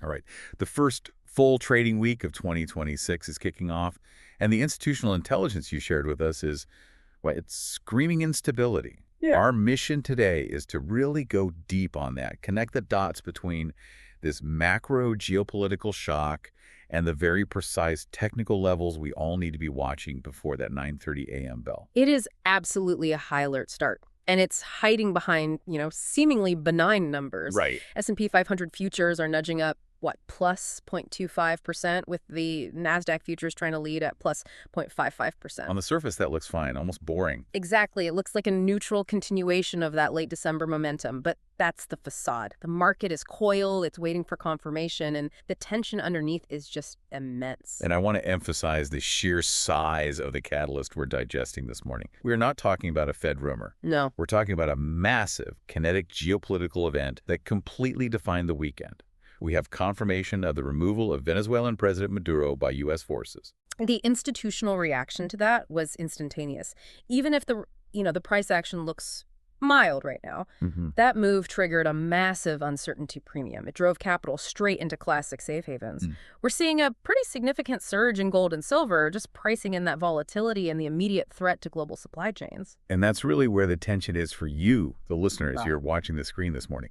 All right. The first full trading week of 2026 is kicking off, and the institutional intelligence you shared with us is, well, it's screaming instability. Yeah. Our mission today is to really go deep on that, connect the dots between this macro geopolitical shock and the very precise technical levels we all need to be watching before that 9:30 a.m. bell. It is absolutely a high alert start. And it's hiding behind, seemingly benign numbers. Right. S&P 500 futures are nudging up, plus 0.25%, with the Nasdaq futures trying to lead at plus 0.55%. On the surface, that looks fine, almost boring. Exactly. It looks like a neutral continuation of that late December momentum, but that's the facade. The market is coiled, it's waiting for confirmation, and the tension underneath is just immense. And I want to emphasize the sheer size of the catalyst we're digesting this morning. We're not talking about a Fed rumor. No. We're talking about a massive, kinetic geopolitical event that completely defined the weekend. We have confirmation of the removal of Venezuelan President Maduro by U.S. forces. The institutional reaction to that was instantaneous. Even if the price action looks mild right now, that move triggered a massive uncertainty premium. It drove capital straight into classic safe havens. We're seeing a pretty significant surge in gold and silver, just pricing in that volatility and the immediate threat to global supply chains. And that's really where the tension is for you, the listeners. You're watching the screen this morning.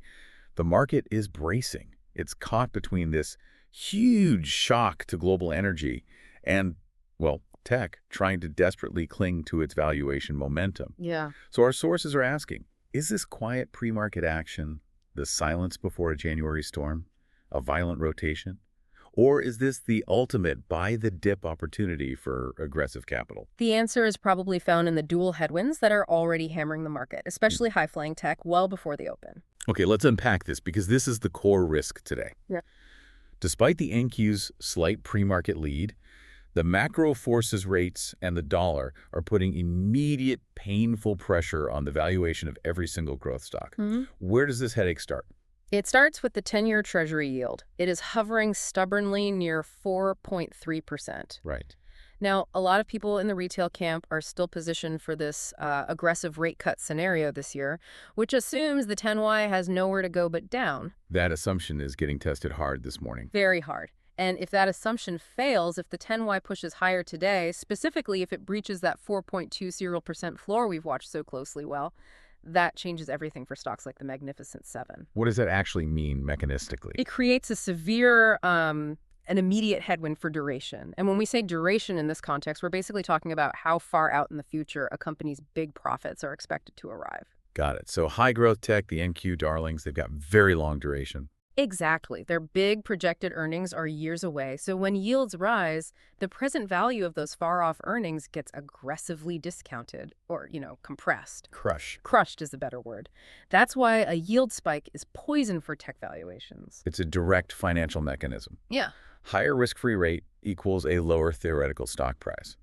The market is bracing. It's caught between this huge shock to global energy and, well, tech trying to desperately cling to its valuation momentum. Yeah. So our sources are asking, is this quiet pre-market action the silence before a January storm, a violent rotation? Or is this the ultimate buy-the-dip opportunity for aggressive capital? The answer is probably found in the dual headwinds that are already hammering the market, especially high-flying tech, well before the open. Okay, let's unpack this because this is the core risk today. Yeah. Despite the NQ's slight pre-market lead, the macro forces rates and the dollar are putting immediate painful pressure on the valuation of every single growth stock. Where does this headache start? It starts with the 10-year Treasury yield. It is hovering stubbornly near 4.3%. Right. Now, a lot of people in the retail camp are still positioned for this aggressive rate cut scenario this year, which assumes the 10Y has nowhere to go but down. That assumption is getting tested hard this morning. Very hard. And if that assumption fails, if the 10Y pushes higher today, specifically if it breaches that 4.20% floor we've watched so closely, that changes everything for stocks like the Magnificent Seven. What does that actually mean mechanistically? It creates a severe, an immediate headwind for duration. And when we say duration in this context, we're basically talking about how far out in the future a company's big profits are expected to arrive. Got it. So high growth tech, the NQ darlings, they've got very long duration. Exactly. Their big projected earnings are years away. So when yields rise, the present value of those far-off earnings gets aggressively discounted or, compressed. Crushed is a better word. That's why a yield spike is poison for tech valuations. It's a direct financial mechanism. Yeah. Higher risk-free rate equals a lower theoretical stock price.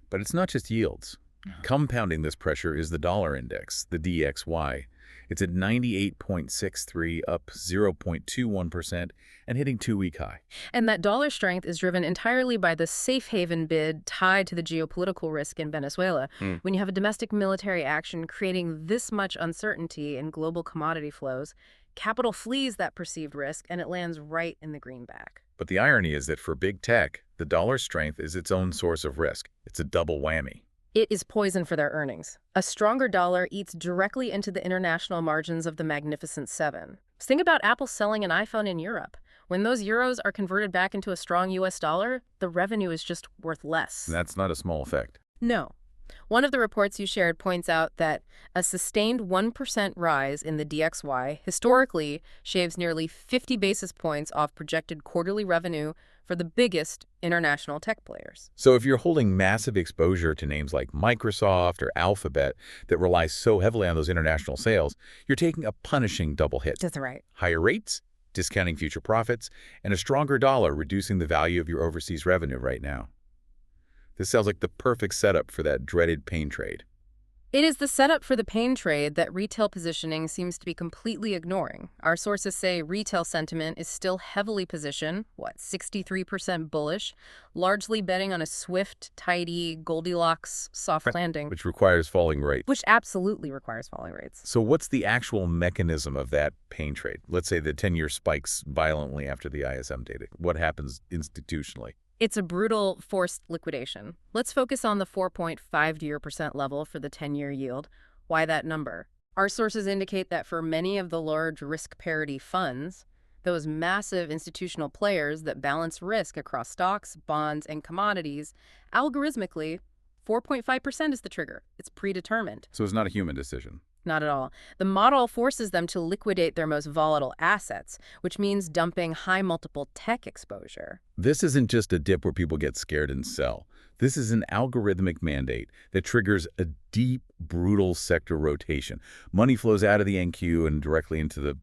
But it's not just yields. Compounding this pressure is the dollar index, the DXY. It's at 98.63, up 0.21%, and hitting two-week high. And that dollar strength is driven entirely by the safe haven bid tied to the geopolitical risk in Venezuela. When you have a domestic military action creating this much uncertainty in global commodity flows, capital flees that perceived risk, and it lands right in the greenback. But the irony is that for big tech, the dollar strength is its own source of risk. It's a double whammy. It is poison for their earnings. A stronger dollar eats directly into the international margins of the Magnificent Seven. Think about Apple selling an iPhone in Europe. When those euros are converted back into a strong US dollar, the revenue is just worth less. That's not a small effect. No. One of the reports you shared points out that a sustained 1% rise in the DXY historically shaves nearly 50 basis points off projected quarterly revenue for the biggest international tech players. So if you're holding massive exposure to names like Microsoft or Alphabet that rely so heavily on those international sales, you're taking a punishing double hit. That's right. Higher rates, discounting future profits, and a stronger dollar reducing the value of your overseas revenue right now. This sounds like the perfect setup for that dreaded pain trade. It is the setup for the pain trade that retail positioning seems to be completely ignoring. Our sources say retail sentiment is still heavily positioned, 63% bullish, largely betting on a swift, tidy, Goldilocks soft landing, Which requires falling rates. which absolutely requires falling rates. So what's the actual mechanism of that pain trade? Let's say the 10-year spikes violently after the ISM data. What happens institutionally? It's a brutal forced liquidation. Let's focus on the 4.5% level for the 10-year yield. Why that number? Our sources indicate that for many of the large risk parity funds, those massive institutional players that balance risk across stocks, bonds, and commodities, algorithmically, 4.5% is the trigger. It's predetermined. So it's not a human decision. Not at all. The model forces them to liquidate their most volatile assets, which means dumping high multiple tech exposure. This isn't just a dip where people get scared and sell. This is an algorithmic mandate that triggers a deep, brutal sector rotation. Money flows out of the NQ and directly into the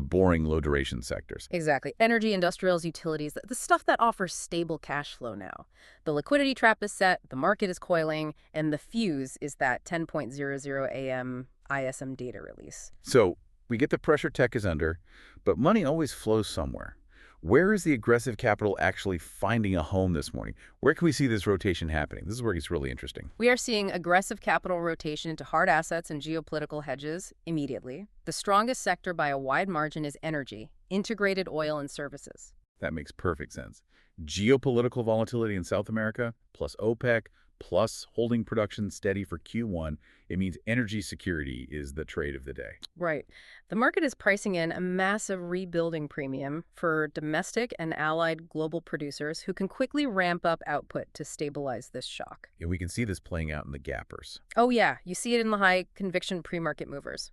boring low-duration sectors. Exactly. Energy, industrials, utilities, the stuff that offers stable cash flow now. The liquidity trap is set, the market is coiling, and the fuse is that 10:00 a.m. ISM data release. So we get the pressure tech is under, but money always flows somewhere. Where is the aggressive capital actually finding a home this morning? Where can we see this rotation happening? This is where it gets really interesting. We are seeing aggressive capital rotation into hard assets and geopolitical hedges immediately. The strongest sector by a wide margin is energy, integrated oil and services. That makes perfect sense. Geopolitical volatility in South America, plus OPEC, plus holding production steady for Q1, it means energy security is the trade of the day. Right. The market is pricing in a massive rebuilding premium for domestic and allied global producers who can quickly ramp up output to stabilize this shock. And we can see this playing out in the gappers. Oh yeah, you see it in the high conviction pre-market movers.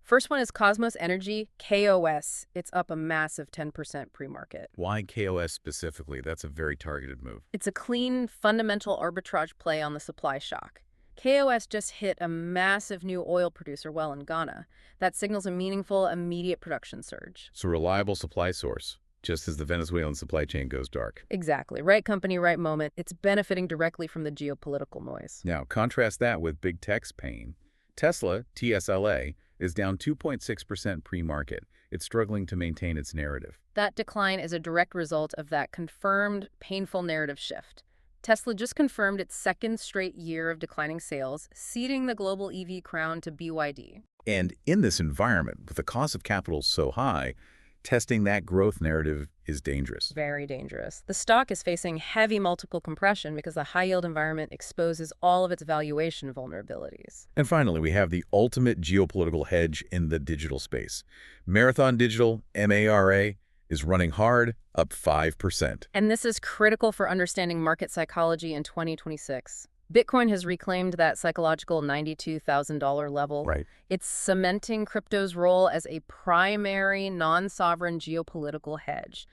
First one is Cosmos Energy, KOS. It's up a massive 10% pre-market. Why KOS specifically? That's a very targeted move. It's a clean, fundamental arbitrage play on the supply shock. KOS just hit a massive new oil producer well in Ghana. That signals a meaningful, immediate production surge. So reliable supply source, just as the Venezuelan supply chain goes dark. Exactly. Right company, right moment. It's benefiting directly from the geopolitical noise. Now, contrast that with big tech's pain. Tesla, TSLA, is down 2.6% pre-market. It's struggling to maintain its narrative. That decline is a direct result of that confirmed, painful narrative shift. Tesla just confirmed its second straight year of declining sales, ceding the global EV crown to BYD. And in this environment, with the cost of capital so high, testing that growth narrative is dangerous. Very dangerous. The stock is facing heavy multiple compression because the high-yield environment exposes all of its valuation vulnerabilities. And finally, we have the ultimate geopolitical hedge in the digital space. Marathon Digital, MARA, is running hard, up 5%. And this is critical for understanding market psychology in 2026. Bitcoin has reclaimed that psychological $92,000 level. Right. It's cementing crypto's role as a primary non-sovereign geopolitical hedge.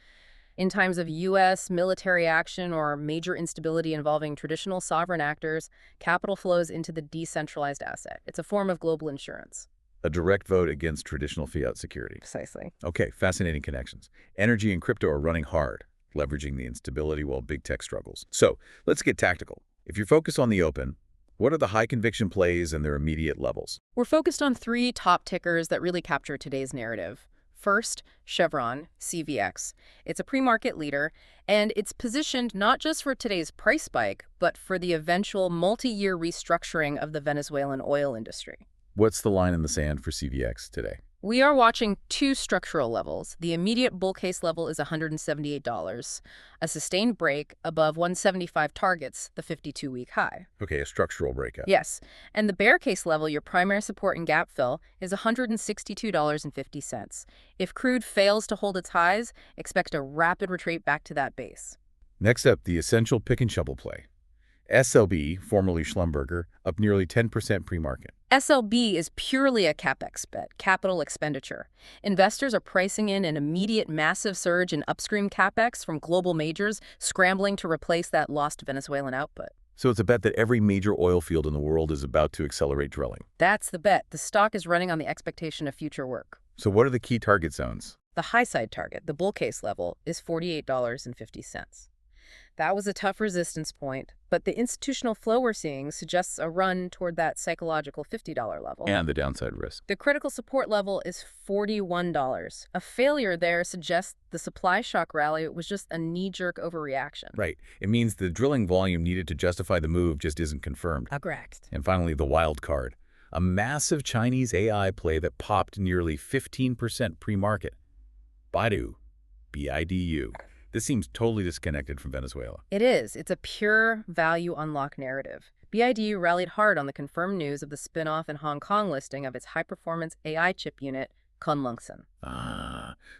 In times of U.S. military action or major instability involving traditional sovereign actors, capital flows into the decentralized asset. It's a form of global insurance. A direct vote against traditional fiat security. Precisely. Okay, fascinating connections. Energy and crypto are running hard, leveraging the instability while big tech struggles. So let's get tactical. If you're focused on the open, what are the high conviction plays and their immediate levels? We're focused on three top tickers that really capture today's narrative. First, Chevron, CVX. It's a pre-market leader, and it's positioned not just for today's price spike, but for the eventual multi-year restructuring of the Venezuelan oil industry. What's the line in the sand for CVX today? We are watching two structural levels. The immediate bull case level is $178. A sustained break above 175 targets the 52-week high. Okay, a structural breakout. Yes. And the bear case level, your primary support and gap fill, is $162.50. If crude fails to hold its highs, expect a rapid retreat back to that base. Next up, the essential pick and shovel play. SLB, formerly Schlumberger, up nearly 10% pre-market. SLB is purely a capex bet, capital expenditure. Investors are pricing in an immediate massive surge in upstream capex from global majors scrambling to replace that lost Venezuelan output. So it's a bet that every major oil field in the world is about to accelerate drilling. That's the bet. The stock is running on the expectation of future work. So what are the key target zones? The high side target, the bull case level, is $48.50. That was a tough resistance point, but the institutional flow we're seeing suggests a run toward that psychological $50 level. And the downside risk. The critical support level is $41. A failure there suggests the supply shock rally was just a knee-jerk overreaction. Right. It means the drilling volume needed to justify the move just isn't confirmed. Correct. And finally, the wild card. A massive Chinese AI play that popped nearly 15% pre-market. Baidu. B-I-D-U. This seems totally disconnected from Venezuela. It is. It's a pure value unlock narrative. BIDU rallied hard on the confirmed news of the spin-off and Hong Kong listing of its high-performance AI chip unit, Kunlunxin.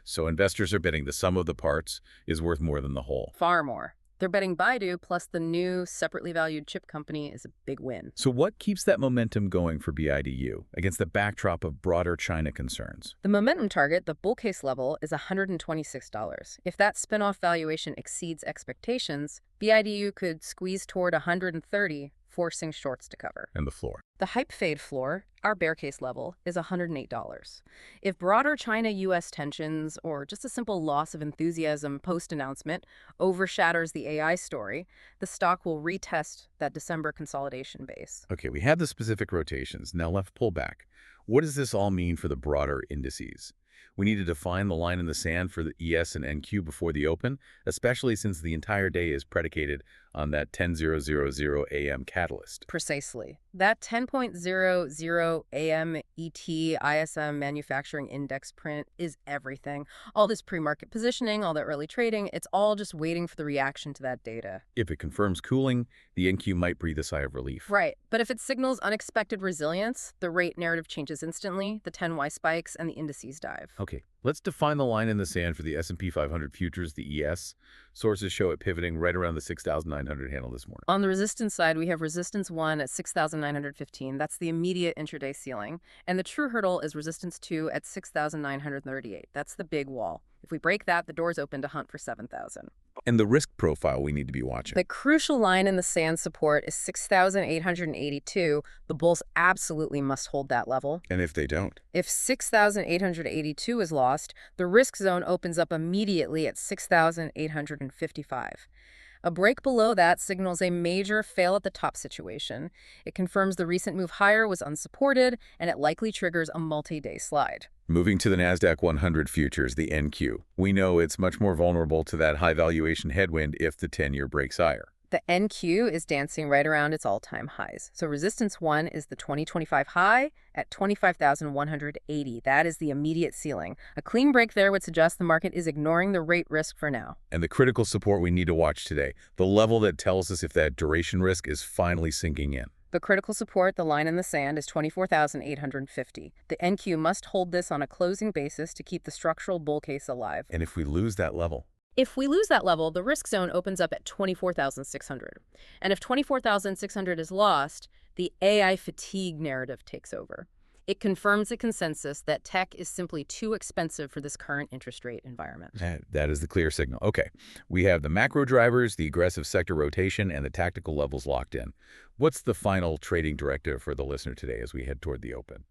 So investors are betting the sum of the parts is worth more than the whole. Far more. They're betting Baidu plus the new separately valued chip company is a big win. So what keeps that momentum going for BIDU against the backdrop of broader China concerns? The momentum target, the bull case level, is $126. If that spin-off valuation exceeds expectations, BIDU could squeeze toward $130, forcing shorts to cover. And the floor? The hype fade floor, our bear case level, is $108. If broader China-U.S. tensions or just a simple loss of enthusiasm post-announcement overshadows the AI story, the stock will retest that December consolidation base. Okay, we have the specific rotations. Now left pullback. What does this all mean for the broader indices? We need to define the line in the sand for the ES and NQ before the open, especially since the entire day is predicated on that 10:00 a.m. catalyst. Precisely. That 10.00 a.m. ET ISM Manufacturing Index print is everything. All this pre-market positioning, all the early trading, it's all just waiting for the reaction to that data. If it confirms cooling, the NQ might breathe a sigh of relief. Right. But if it signals unexpected resilience, the rate narrative changes instantly, the 10Y spikes, and the indices dive. Okay, let's define the line in the sand for the S&P 500 futures, the ES. Sources show it pivoting right around the 6,900 handle this morning. On the resistance side, we have resistance 1 at 6,915. That's the immediate intraday ceiling. And the true hurdle is resistance 2 at 6,938. That's the big wall. If we break that, the door's open to hunt for 7,000. And the risk profile we need to be watching. The crucial line in the sand support is 6,882. The bulls absolutely must hold that level. And if they don't? If 6,882 is lost, the risk zone opens up immediately at 6,855. A break below that signals a major fail at the top situation. It confirms the recent move higher was unsupported, and it likely triggers a multi-day slide. Moving to the Nasdaq 100 futures, the NQ. We know it's much more vulnerable to that high valuation headwind if the 10-year breaks higher. The NQ is dancing right around its all-time highs. So resistance 1 is the 2025 high at 25,180. That is the immediate ceiling. A clean break there would suggest the market is ignoring the rate risk for now. And the critical support we need to watch today, the level that tells us if that duration risk is finally sinking in. The critical support, the line in the sand, is 24,850. The NQ must hold this on a closing basis to keep the structural bull case alive. And if we lose that level? If we lose that level, the risk zone opens up at 24,600. And if 24,600 is lost, the AI fatigue narrative takes over. It confirms the consensus that tech is simply too expensive for this current interest rate environment. That is the clear signal. Okay, we have the macro drivers, the aggressive sector rotation, and the tactical levels locked in. What's the final trading directive for the listener today as we head toward the open?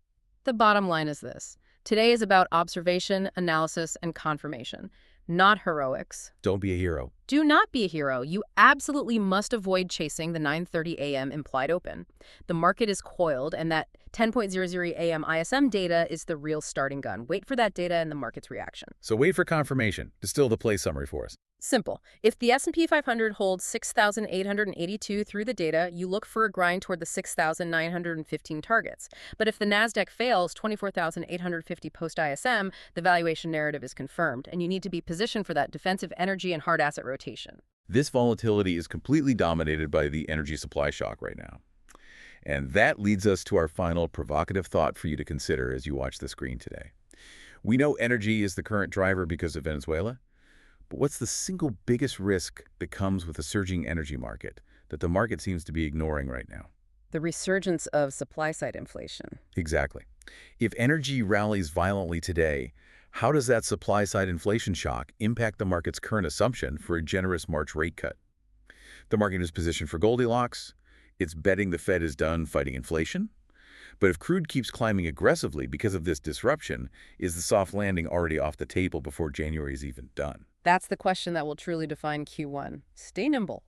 The bottom line is this. Today is about observation, analysis, and confirmation, not heroics. Don't be a hero. Do not be a hero. You absolutely must avoid chasing the 9:30 a.m. implied open. The market is coiled, and that 10.00 a.m. ISM data is the real starting gun. Wait for that data and the market's reaction. So wait for confirmation. Distill the play summary for us. Simple. If the S&P 500 holds 6,882 through the data, you look for a grind toward the 6,915 targets. But if the Nasdaq fails 24,850 post-ISM, the valuation narrative is confirmed, and you need to be positioned for that defensive energy and hard asset rotation. This volatility is completely dominated by the energy supply shock right now. And that leads us to our final provocative thought for you to consider as you watch the screen today. We know energy is the current driver because of Venezuela. But what's the single biggest risk that comes with a surging energy market that the market seems to be ignoring right now? The resurgence of supply-side inflation. Exactly. If energy rallies violently today, how does that supply-side inflation shock impact the market's current assumption for a generous March rate cut? The market is positioned for Goldilocks. It's betting the Fed is done fighting inflation. But if crude keeps climbing aggressively because of this disruption, is the soft landing already off the table before January is even done? That's the question that will truly define Q1. Stay nimble.